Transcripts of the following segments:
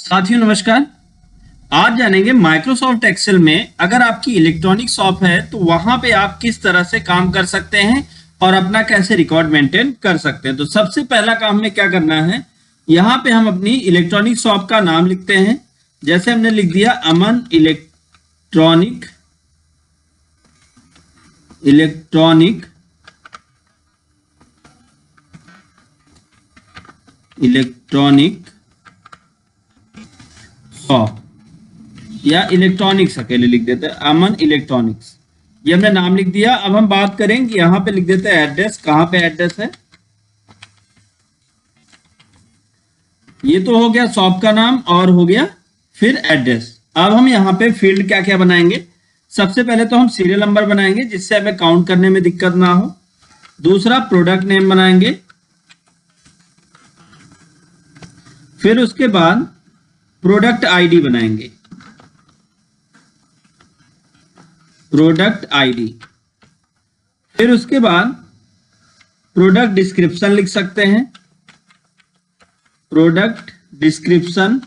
साथियों नमस्कार। आज जानेंगे माइक्रोसॉफ्ट एक्सेल में अगर आपकी इलेक्ट्रॉनिक शॉप है तो वहां पे आप किस तरह से काम कर सकते हैं और अपना कैसे रिकॉर्ड मेंटेन कर सकते हैं। तो सबसे पहला काम हमें क्या करना है, यहाँ पे हम अपनी इलेक्ट्रॉनिक शॉप का नाम लिखते हैं। जैसे हमने लिख दिया अमन इलेक्ट्रॉनिक शॉप या इलेक्ट्रॉनिक्स अकेले लिख देते हैं, अमन इलेक्ट्रॉनिक्स। ये हमने नाम लिख दिया। अब हम बात करें कि यहाँ पे लिख देते हैं एड्रेस। कहाँ पे एड्रेस है, ये तो हो गया शॉप का नाम और हो गया फिर एड्रेस। अब हम यहाँ पे फील्ड क्या क्या बनाएंगे। सबसे पहले तो हम सीरियल नंबर बनाएंगे जिससे हमें काउंट करने में दिक्कत ना हो। दूसरा प्रोडक्ट नेम बनाएंगे, फिर उसके बाद प्रोडक्ट आईडी बनाएंगे, प्रोडक्ट आईडी। फिर उसके बाद प्रोडक्ट डिस्क्रिप्शन लिख सकते हैं, प्रोडक्ट डिस्क्रिप्शन।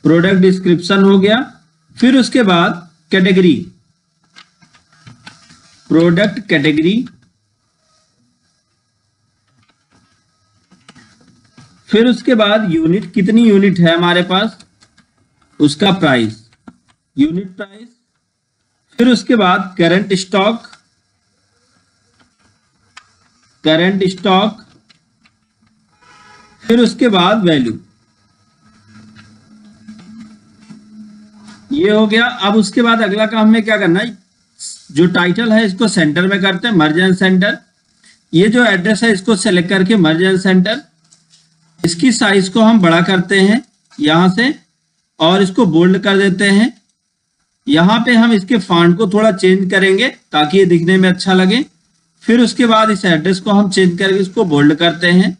प्रोडक्ट डिस्क्रिप्शन हो गया। फिर उसके बाद कैटेगरी, प्रोडक्ट कैटेगरी। फिर उसके बाद यूनिट, कितनी यूनिट है हमारे पास, उसका प्राइस, यूनिट प्राइस। फिर उसके बाद करंट स्टॉक, करंट स्टॉक। फिर उसके बाद वैल्यू, ये हो गया। अब उसके बाद अगला काम हमें क्या करना है, जो टाइटल है इसको सेंटर में करते हैं, मर्ज एंड सेंटर। ये जो एड्रेस है इसको सेलेक्ट करके मर्ज एंड सेंटर। इसकी साइज को हम बड़ा करते हैं यहां से और इसको बोल्ड कर देते हैं। यहां पे हम इसके फॉन्ट को थोड़ा चेंज करेंगे ताकि ये दिखने में अच्छा लगे। फिर उसके बाद इस एड्रेस को हम चेंज करके इसको बोल्ड करते हैं।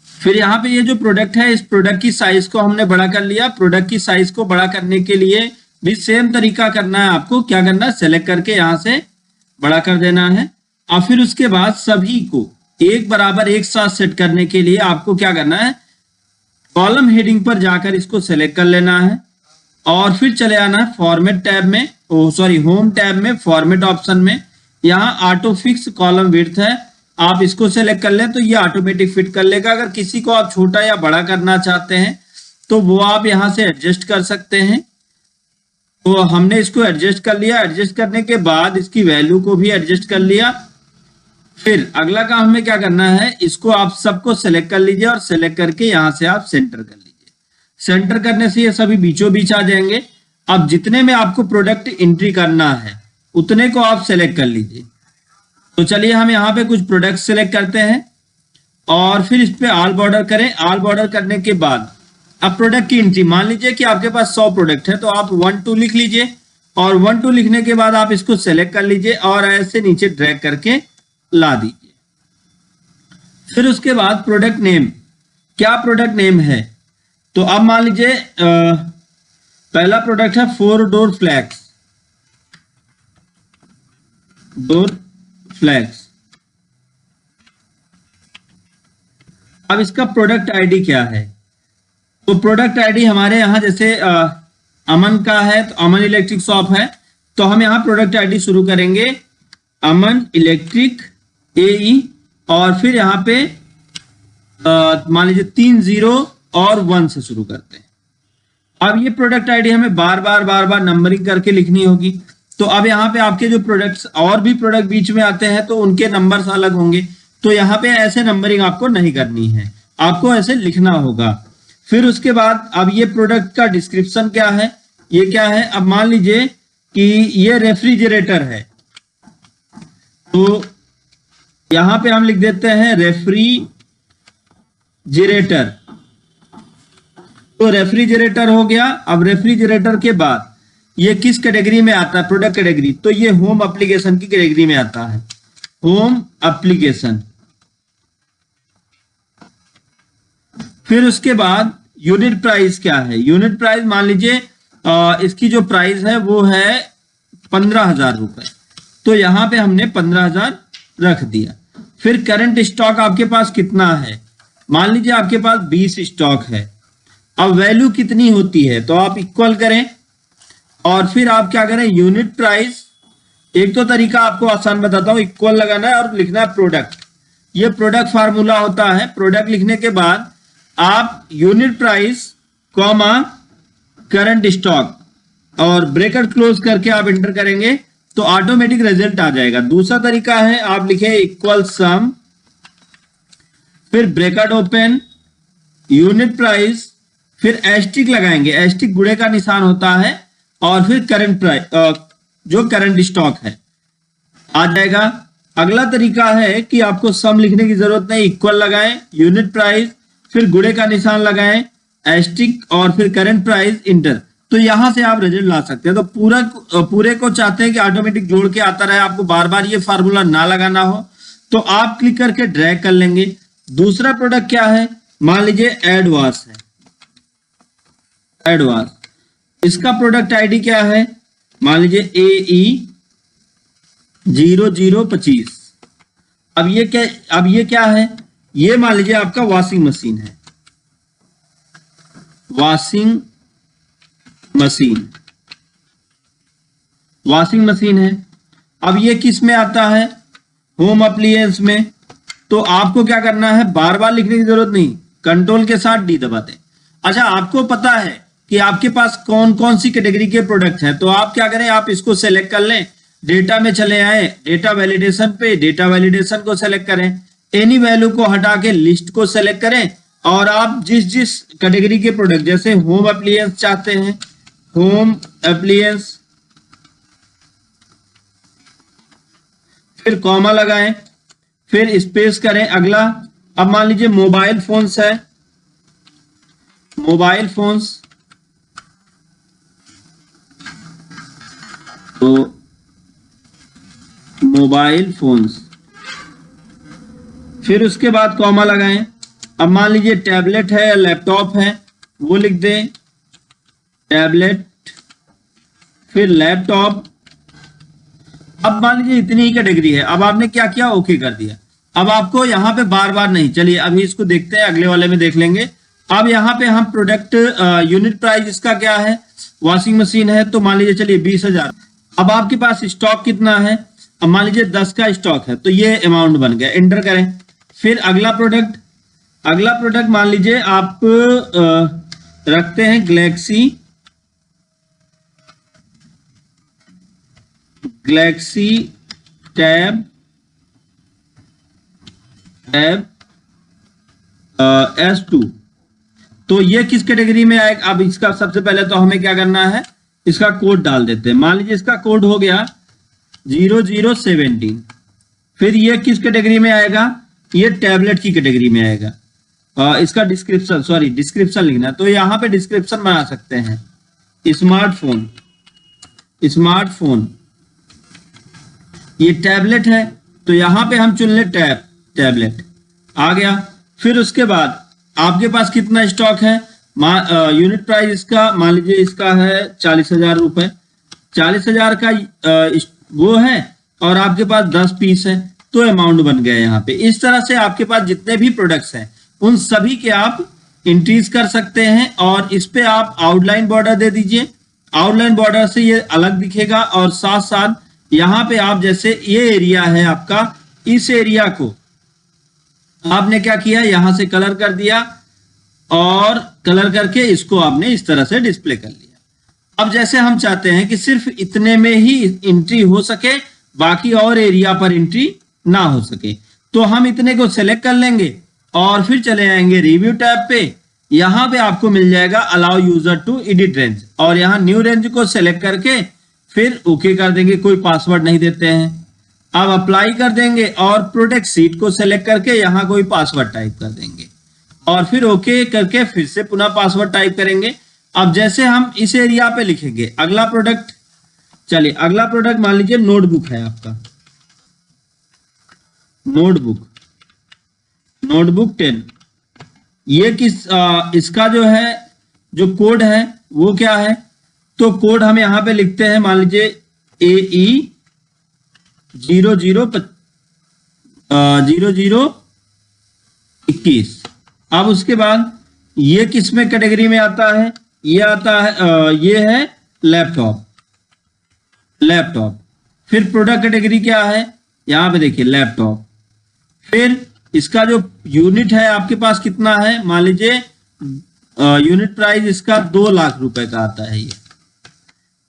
फिर यहाँ पे ये जो प्रोडक्ट है, इस प्रोडक्ट की साइज को हमने बड़ा कर लिया। प्रोडक्ट की साइज को बड़ा करने के लिए भी सेम तरीका करना है आपको। क्या करना है, सेलेक्ट करके यहाँ से बड़ा कर देना है। और फिर उसके बाद सभी को एक बराबर एक साथ सेट करने के लिए आपको क्या करना है, कॉलम हेडिंग पर जाकर इसको सेलेक्ट कर लेना है और फिर चले आना है फॉर्मेट टैब में, होम टैब में, फॉर्मेट ऑप्शन में। यहाँ ऑटो फिक्स कॉलम विड्थ है, आप इसको सेलेक्ट कर लें तो ये ऑटोमेटिक फिट कर लेगा। अगर किसी को आप छोटा या बड़ा करना चाहते हैं तो वो आप यहाँ से एडजस्ट कर सकते हैं। तो हमने इसको एडजस्ट कर लिया। एडजस्ट करने के बाद इसकी वैल्यू को भी एडजस्ट कर लिया। फिर अगला काम हमें क्या करना है, इसको आप सबको सेलेक्ट कर लीजिए और सेलेक्ट करके यहां से आप सेंटर कर लीजिए। सेंटर करने से ये सभी बीचों बीच आ जाएंगे। अब जितने में आपको प्रोडक्ट एंट्री करना है उतने को आप सेलेक्ट कर लीजिए। तो चलिए हम यहाँ पे कुछ प्रोडक्ट सेलेक्ट करते हैं और फिर इस पे ऑल बॉर्डर करें। ऑल बॉर्डर करने के बाद अब प्रोडक्ट की एंट्री, मान लीजिए कि आपके पास 100 प्रोडक्ट है तो आप 1 2 लिख लीजिए और 1 2 लिखने के बाद आप इसको सेलेक्ट कर लीजिए और ऐसे नीचे ड्रैग करके ला दीजिए। फिर उसके बाद प्रोडक्ट नेम, क्या प्रोडक्ट नेम है, तो अब मान लीजिए पहला प्रोडक्ट है 4 डोर फ्लैग्स, डोर फ्लैग्स। अब इसका प्रोडक्ट आईडी क्या है, तो प्रोडक्ट आईडी हमारे यहां जैसे अमन का है तो अमन इलेक्ट्रिक शॉप है तो हम यहां प्रोडक्ट आईडी शुरू करेंगे अमन इलेक्ट्रिक AE और फिर यहाँ पे मान लीजिए 3 0 और 1 से शुरू करते हैं। अब ये प्रोडक्ट आईडी हमें बार बार नंबरिंग करके लिखनी होगी। तो अब यहाँ पे आपके जो प्रोडक्ट्स और भी प्रोडक्ट बीच में आते हैं तो उनके नंबर्स अलग होंगे। तो यहाँ पे ऐसे नंबरिंग आपको नहीं करनी है, आपको ऐसे लिखना होगा। फिर उसके बाद अब ये प्रोडक्ट का डिस्क्रिप्शन क्या है, ये क्या है। अब मान लीजिए कि ये रेफ्रिजरेटर है तो यहां पे हम लिख देते हैं रेफ्रिजरेटर। तो रेफ्रिजरेटर हो गया। अब रेफ्रिजरेटर के बाद ये किस कैटेगरी में आता है, प्रोडक्ट कैटेगरी, तो ये होम एप्लीकेशन की कैटेगरी में आता है, होम एप्लीकेशन। फिर उसके बाद यूनिट प्राइस क्या है, यूनिट प्राइस मान लीजिए इसकी जो प्राइस है वो है 15,000 रुपए, तो यहां पे हमने 15,000 रख दिया। फिर करंट स्टॉक आपके पास कितना है, मान लीजिए आपके पास 20 स्टॉक है। अब वैल्यू कितनी होती है, तो आप इक्वल करें और फिर आप क्या करें, यूनिट प्राइस, एक तो तरीका आपको आसान बताता हूं, इक्वल लगाना है और लिखना है प्रोडक्ट। ये प्रोडक्ट फार्मूला होता है। प्रोडक्ट लिखने के बाद आप unit price comma current stock और ब्रैकेट क्लोज करके आप एंटर करेंगे तो ऑटोमेटिक रिजल्ट आ जाएगा। दूसरा तरीका है, आप लिखे इक्वल सम, फिर ब्रैकेट ओपन, यूनिट प्राइस, फिर एस्टिक लगाएंगे, एस्टिक गुणे का निशान होता है, और फिर करंट प्राइस जो करंट स्टॉक है आ जाएगा। अगला तरीका है कि आपको सम लिखने की जरूरत नहीं, इक्वल लगाएं, यूनिट प्राइस, फिर गुणे का निशान लगाएं, एस्टिक और फिर करंट प्राइस, इंटर। तो यहां से आप रिजल्ट ला सकते हैं। तो पूरे को चाहते हैं कि ऑटोमेटिक जोड़ के आता रहे, आपको बार बार ये फार्मूला ना लगाना हो, तो आप क्लिक करके ड्रैग कर लेंगे। दूसरा प्रोडक्ट क्या है, मान लीजिए एडवांस है, एडवांस, इसका प्रोडक्ट आईडी क्या है, मान लीजिए AE 0025। अब ये क्या है, ये मान लीजिए आपका वॉशिंग मशीन है, वॉशिंग मशीन है। अब ये किस में आता है, होम अप्लायंस में। तो आपको क्या करना है, बार बार लिखने की जरूरत नहीं, कंट्रोल के साथ D दबाते। अच्छा, आपको पता है कि आपके पास कौन कौन सी कैटेगरी के प्रोडक्ट है, तो आप क्या करें, आप इसको सेलेक्ट कर लें, डेटा में चले आए, डेटा वैलिडेशन पे, डेटा वैलिडेशन को सेलेक्ट करें, एनी वैल्यू को हटा के लिस्ट को सेलेक्ट करें, और आप जिस कैटेगरी के प्रोडक्ट, जैसे होम अप्लायंस चाहते हैं, होम अप्लायंस, फिर कॉमा लगाएं, फिर स्पेस करें। अगला, अब मान लीजिए मोबाइल फोन्स है, मोबाइल फोन्स, तो मोबाइल फोन्स, फिर उसके बाद कॉमा लगाएं। अब मान लीजिए टैबलेट है या लैपटॉप है, वो लिख दें, टैबलेट, फिर लैपटॉप। अब मान लीजिए इतनी ही कैटेगरी है। अब आपने क्या किया, ओके कर दिया। अब आपको यहाँ पे बार बार नहीं, चलिए अभी इसको देखते हैं, अगले वाले में देख लेंगे। अब यहाँ पे हम प्रोडक्ट यूनिट प्राइस इसका क्या है, वॉशिंग मशीन है, तो मान लीजिए चलिए 20,000। अब आपके पास स्टॉक कितना है, अब मान लीजिए 10 का स्टॉक है, तो ये अमाउंट बन गया, एंटर करें। फिर अगला प्रोडक्ट मान लीजिए आप रखते हैं गैलेक्सी टैब S2, तो ये किस कैटेगरी में आएगा। अब इसका सबसे पहले तो हमें क्या करना है, इसका कोड डाल देते हैं। मान लीजिए इसका कोड हो गया 0017। फिर ये किस कैटेगरी में आएगा, ये टैबलेट की कैटेगरी में आएगा। इसका डिस्क्रिप्शन लिखना है, तो यहाँ पे डिस्क्रिप्शन बना सकते हैं, स्मार्टफोन, ये टैबलेट है, तो यहाँ पे हम चुन ले टैबलेट, आ गया। फिर उसके बाद आपके पास कितना स्टॉक है, यूनिट प्राइस इसका मान लीजिए इसका है 40,000 रुपए, 40,000 का वो है, और आपके पास 10 पीस है, तो अमाउंट बन गया यहाँ पे। इस तरह से आपके पास जितने भी प्रोडक्ट्स हैं उन सभी के आप इंक्रीज कर सकते हैं, और इस पे आप आउटलाइन बॉर्डर दे दीजिए। आउटलाइन बॉर्डर से ये अलग दिखेगा, और साथ साथ यहाँ पे आप जैसे ये एरिया है आपका, इस एरिया को आपने क्या किया, यहां से कलर कर दिया, और कलर करके इसको आपने इस तरह से डिस्प्ले कर लिया। अब जैसे हम चाहते हैं कि सिर्फ इतने में ही एंट्री हो सके, बाकी और एरिया पर एंट्री ना हो सके, तो हम इतने को सेलेक्ट कर लेंगे और फिर चले जाएंगे रिव्यू टैब पे। यहां पे आपको मिल जाएगा allow user to edit range, और यहां न्यू रेंज को सेलेक्ट करके फिर ओके कर देंगे, कोई पासवर्ड नहीं देते हैं। अब अप्लाई कर देंगे और प्रोडक्ट सीट को सेलेक्ट करके यहां कोई पासवर्ड टाइप कर देंगे, और फिर ओके करके फिर से पुनः पासवर्ड टाइप करेंगे। अब जैसे हम इस एरिया पे लिखेंगे अगला प्रोडक्ट, चलिए अगला प्रोडक्ट मान लीजिए नोटबुक है आपका, नोटबुक 10। ये इसका जो है जो कोड है वो क्या है, तो कोड हम यहां पे लिखते हैं, मान लीजिए AE 0021। अब उसके बाद ये किस में कैटेगरी में आता है? ये आता है ये है लैपटॉप। फिर प्रोडक्ट कैटेगरी क्या है? यहां पे देखिए लैपटॉप। फिर इसका जो यूनिट है आपके पास कितना है? मान लीजिए यूनिट प्राइस इसका 2 लाख रुपए का आता है ये।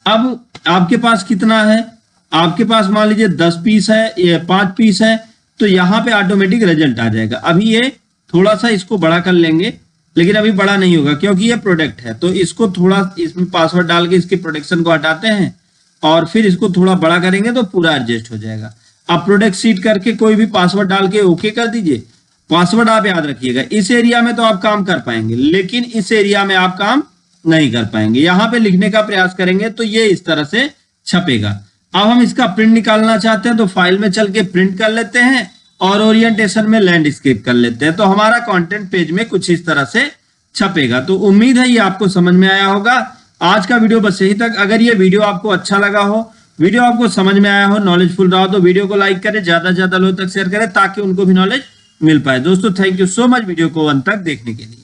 अब आपके पास कितना है? आपके पास मान लीजिए 10 पीस है, ये 5 पीस है, तो यहाँ पे ऑटोमेटिक रिजल्ट आ जाएगा। अभी ये थोड़ा सा इसको बड़ा कर लेंगे, लेकिन अभी बड़ा नहीं होगा क्योंकि ये प्रोडक्ट है। तो इसको थोड़ा इसमें पासवर्ड डाल के इसके प्रोटेक्शन को हटाते हैं और फिर इसको थोड़ा बड़ा करेंगे तो पूरा एडजस्ट हो जाएगा। आप प्रोडक्ट सीट करके कोई भी पासवर्ड डाल के ओके कर दीजिए। पासवर्ड आप याद रखिएगा। इस एरिया में तो आप काम कर पाएंगे, लेकिन इस एरिया में आप काम नहीं कर पाएंगे। यहां पे लिखने का प्रयास करेंगे तो ये इस तरह से छपेगा। अब हम इसका प्रिंट निकालना चाहते हैं तो फाइल में चल के प्रिंट कर लेते हैं और ओरिएंटेशन में लैंडस्केप कर लेते हैं, तो हमारा कंटेंट पेज में कुछ इस तरह से छपेगा। तो उम्मीद है ये आपको समझ में आया होगा। आज का वीडियो बस यही तक। अगर ये वीडियो आपको अच्छा लगा हो, वीडियो आपको समझ में आया हो, नॉलेजफुल रहा हो, तो वीडियो को लाइक करें, ज्यादा से ज्यादा लोगों तक शेयर करें ताकि उनको भी नॉलेज मिल पाए। दोस्तों thank you so much video को अंत तक देखने के लिए।